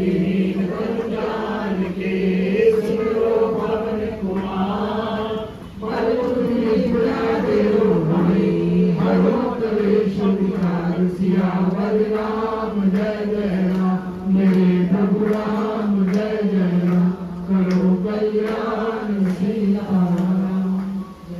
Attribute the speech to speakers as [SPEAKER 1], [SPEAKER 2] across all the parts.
[SPEAKER 1] दीन बन जान के सुनो पवन कुमार पर तुम्हें छुड़ा दे भाई हरो कलेश विकार सियावर राम जय जय राम मेरे प्रभु राम जय जय राम करो कल्याण सीताराम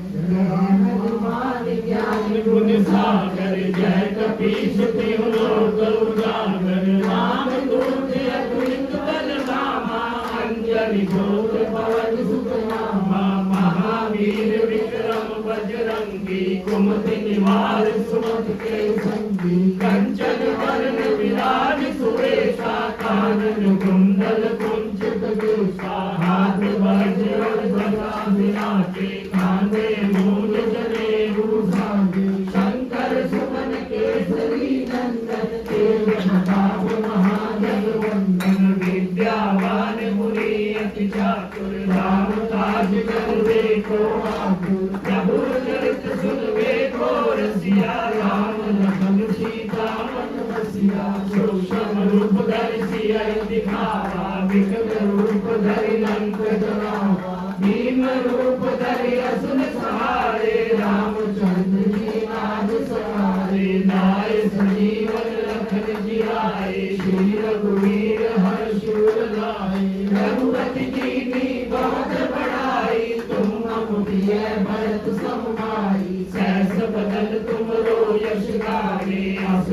[SPEAKER 1] जय राम हनुमान ज्ञान गुण सागर जय कपीश तिहु लोक उजागर राम दूत अतुलित बलधामा अंजनी घोष पवन सुत नामा महावीर विक्रम बजरंगी कुमति निवार सुमति के संगी कंचन वरण विराज सुरेशा कानन कुंडल कुंचित केशा हाथ वज्र ध्वजा विराजे कांधे मूल जनेऊ साजे शंकर सुमन केसरी नंदन तेज प्रताप महाजगवंदन विद्यावान मुनि अति चातुर राम काज करवे को आतुर प्रभु चरित सुनवे को रसिया राम लखन सीता मन बसिया सूक्ष्म रूप धरि सिया दिखावा विकट रूप धरि लंक जरावा भीम रूप धरि असुर सहारे रामचंद्र जी नाम सहारे नाय संजीवन लखन जियाए श्री रघुवीर हर्ष उर लाए रघुपति कीन्ही बहुत बड़ाई तुम मम प्रिय भरत सम भाई सहस बदन तुमरो यश गावे अस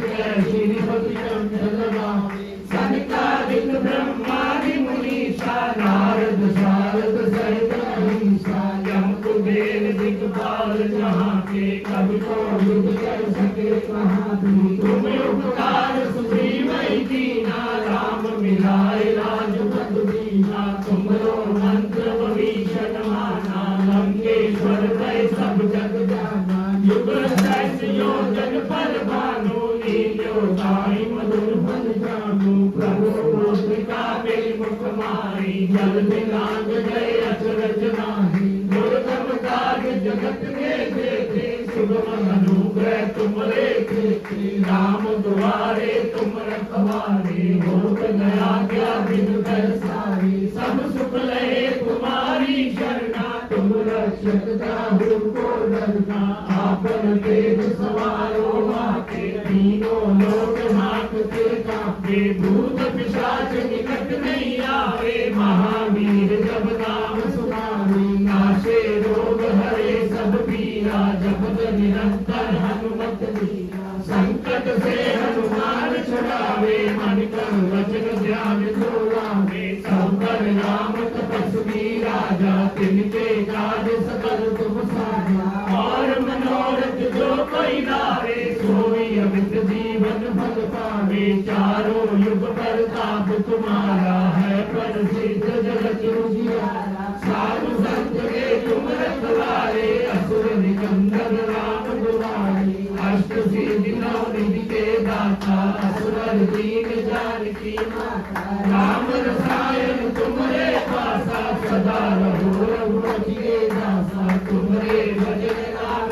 [SPEAKER 1] श्रीपति कंठ लगावे सनकादिक ब्रह्मादि मुनीषा नारद शारद सहित अहिंसा यम कुबेर दिक्पाल जहाँ के कवि को युग कर सके कहाँ भी तुम उपकार सुग्रीव कीना राम मिलाए राजपद दीना तुमरो मंत्र भीषण माना लंकेश्वर भय सब जग जाना युग सहस्र योजन पर भानु लील्यो गाय मधुर फल जानु प्रभु मुद्रिका मेरी मुख मारी जल दिलांग गए अचरज नाही दुर्गम काज जगत के देखे सुगम अनुग्रह तुमरे देखे राम द्वारे तुम रखवारे हो गया क्या बिन सारी सब सुख लहे तुम्हारी शरणा तुम रक्षक काहू को डरना आपन तेज सवारो माके तीनों लोग हांकते कांपे भूत पिशाच निकट नहीं आवे महावीर जब नाम सुनावे नाशे रोग हरे सब पीरा जपत निरंतर हनुमत वीरा संकट से हनुमान छुड़ावे मन क्रम वचन ध्यान जो लावे सब पर राम तपस्वी राजा तिनके काज सकल तुम साजा और मनोरथ जो कोई लावे सोई अमित जीवन फल पावे चारों युग प्रताप तुम्हारा है प्रसिद्ध जगत उजियारा साधु संत के तुम रखवारे असुर निकंदन राम दुलारे अष्ट सिद्धि नौ निधि के दाता असुर दीन जानकी माता राम रसायन तुमरे पासा सदा रहो रघुपति के दासा तुमरे भजन नाम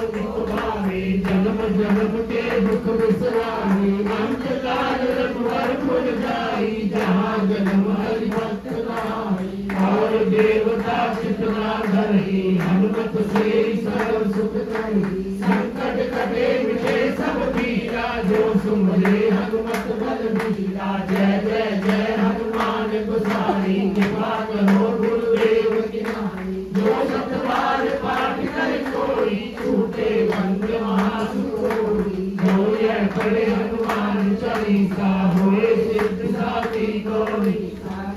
[SPEAKER 1] भावे जन्म जन्म के दुख बिसरावे अंत काल रघुवर पुर जाई जहाँ जन्म हरि भक्त नाई और देवता चितना धरही हनुमत से सर्व सुख करही संकट कटे मिटे सब पीरा जो सुमरे हनुमत बल बीरा जय जय जय हनुमान गोसाई कृपा करो गुरुदेव की नाई जो सतबार पाठ करे कोई छूटे बंद महासुकोई जो यह पढ़े हनुमान चालीसा होए सिद्ध साथी गौरी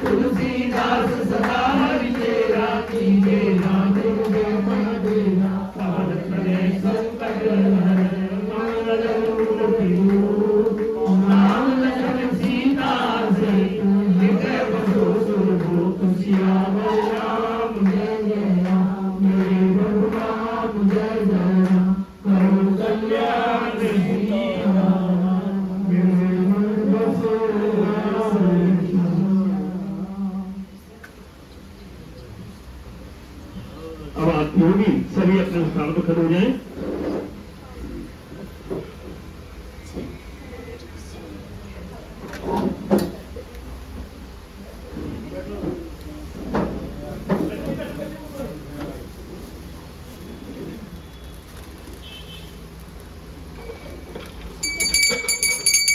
[SPEAKER 1] तुलसीदास सदा हरि तेरा कीजे नाम गुरुदेव मन देना पवन तनय संकट हरण मंगल मूर्ति नाम लखन सीता सहित हृदय बसो सुरभूत सियावर राम जय जय राम मेरे प्रभु राम जय जय राम करो कल्याण सीताराम मेरे मन बसो
[SPEAKER 2] अब आप योगी सभी अपने स्थान पर खड़े हो जाएं।